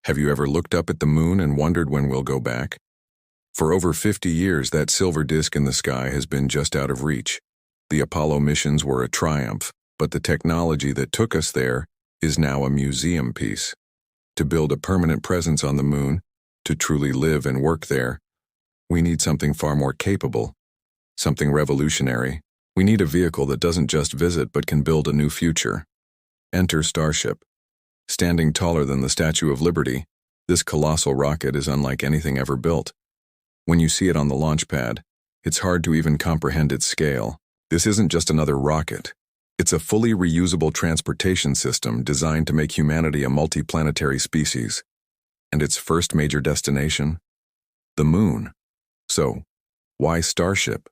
Have you ever looked up at the moon and wondered when we'll go back? For over 50 years, that silver disk in the sky has been just out of reach. The Apollo missions were a triumph, but the technology that took us there is now a museum piece. To build a permanent presence on the moon, to truly live and work there, we need something far more capable, something revolutionary. We need a vehicle that doesn't just visit but can build a new future. Enter Starship. Standing taller than the Statue of Liberty, this colossal rocket is unlike anything ever built. When you see it on the launch pad, it's hard to even comprehend its scale. This isn't just another rocket. It's a fully reusable transportation system designed to make humanity a multi-planetary species. And its first major destination? The moon. So, why Starship?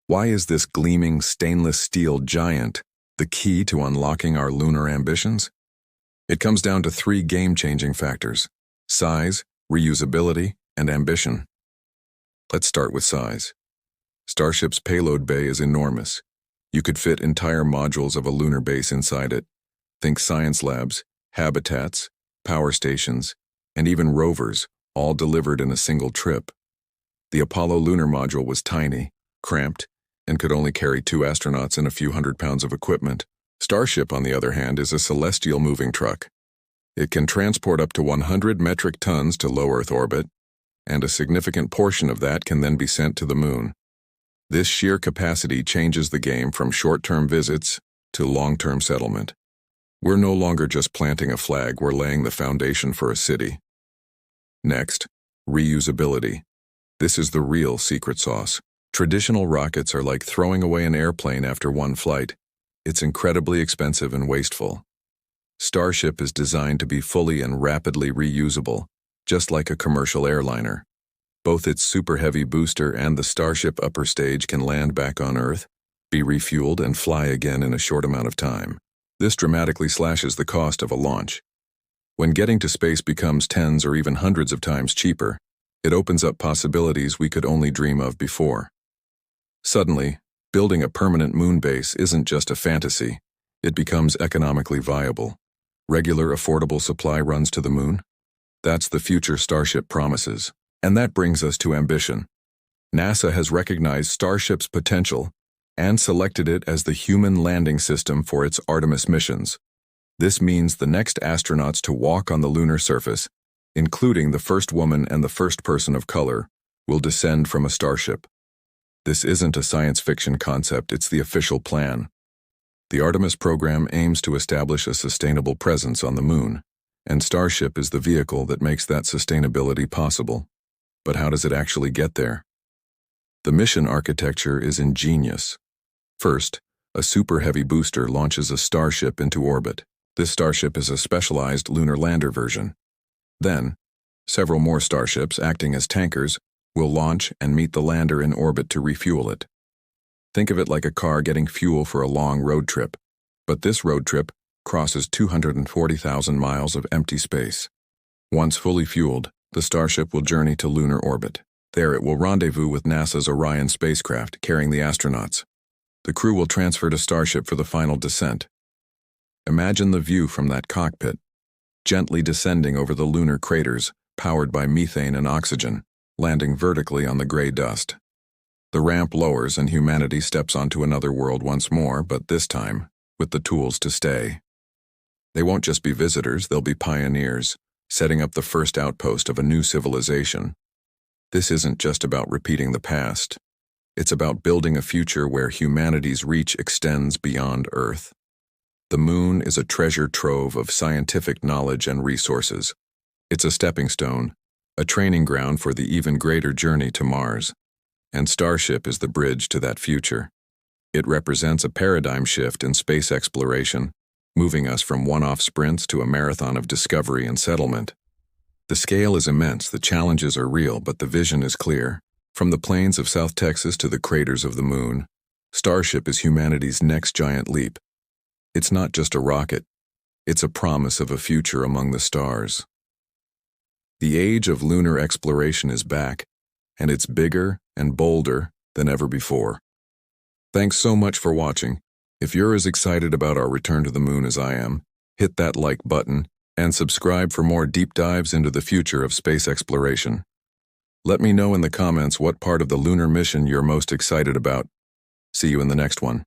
Why is this gleaming stainless steel giant the key to unlocking our lunar ambitions? It comes down to three game-changing factors: size, reusability, and ambition. Let's start with size. Starship's payload bay is enormous. You could fit entire modules of a lunar base inside it. Think science labs, habitats, power stations, and even rovers, all delivered in a single trip. The Apollo lunar module was tiny, cramped, and could only carry 2 astronauts and a few hundred pounds of equipment. Starship, on the other hand, is a celestial moving truck. It can transport up to 100 metric tons to low Earth orbit, and a significant portion of that can then be sent to the moon. This sheer capacity changes the game from short-term visits to long-term settlement. We're no longer just planting a flag, we're laying the foundation for a city. Next, reusability. This is the real secret sauce. Traditional rockets are like throwing away an airplane after one flight. It's incredibly expensive and wasteful. Starship is designed to be fully and rapidly reusable, just like a commercial airliner. Both its super heavy booster and the Starship upper stage can land back on Earth, be refueled, and fly again in a short amount of time. This dramatically slashes the cost of a launch. When getting to space becomes tens or even hundreds of times cheaper, it opens up possibilities we could only dream of before. Suddenly, building a permanent moon base isn't just a fantasy, it becomes economically viable. Regular, affordable supply runs to the moon? That's the future Starship promises. And that brings us to ambition. NASA has recognized Starship's potential and selected it as the human landing system for its Artemis missions. This means the next astronauts to walk on the lunar surface, including the first woman and the first person of color, will descend from a Starship. This isn't a science fiction concept, it's the official plan. The Artemis program aims to establish a sustainable presence on the moon, and Starship is the vehicle that makes that sustainability possible. But how does it actually get there? The mission architecture is ingenious. First, a super heavy booster launches a Starship into orbit. This Starship is a specialized lunar lander version. Then, several more Starships, acting as tankers, will launch and meet the lander in orbit to refuel it. Think of it like a car getting fuel for a long road trip, but this road trip crosses 240,000 miles of empty space. Once fully fueled, the Starship will journey to lunar orbit. There it will rendezvous with NASA's Orion spacecraft carrying the astronauts. The crew will transfer to Starship for the final descent. Imagine the view from that cockpit, gently descending over the lunar craters, powered by methane and oxygen, landing vertically on the gray dust. The ramp lowers and humanity steps onto another world once more, but this time, with the tools to stay. They won't just be visitors, they'll be pioneers, setting up the first outpost of a new civilization. This isn't just about repeating the past. It's about building a future where humanity's reach extends beyond Earth. The moon is a treasure trove of scientific knowledge and resources. It's a stepping stone, a training ground for the even greater journey to Mars. And Starship is the bridge to that future. It represents a paradigm shift in space exploration, moving us from one-off sprints to a marathon of discovery and settlement. The scale is immense, the challenges are real, but the vision is clear. From the plains of South Texas to the craters of the moon, Starship is humanity's next giant leap. It's not just a rocket, it's a promise of a future among the stars. The age of lunar exploration is back, and it's bigger and bolder than ever before. Thanks so much for watching. If you're as excited about our return to the moon as I am, hit that like button and subscribe for more deep dives into the future of space exploration. Let me know in the comments what part of the lunar mission you're most excited about. See you in the next one.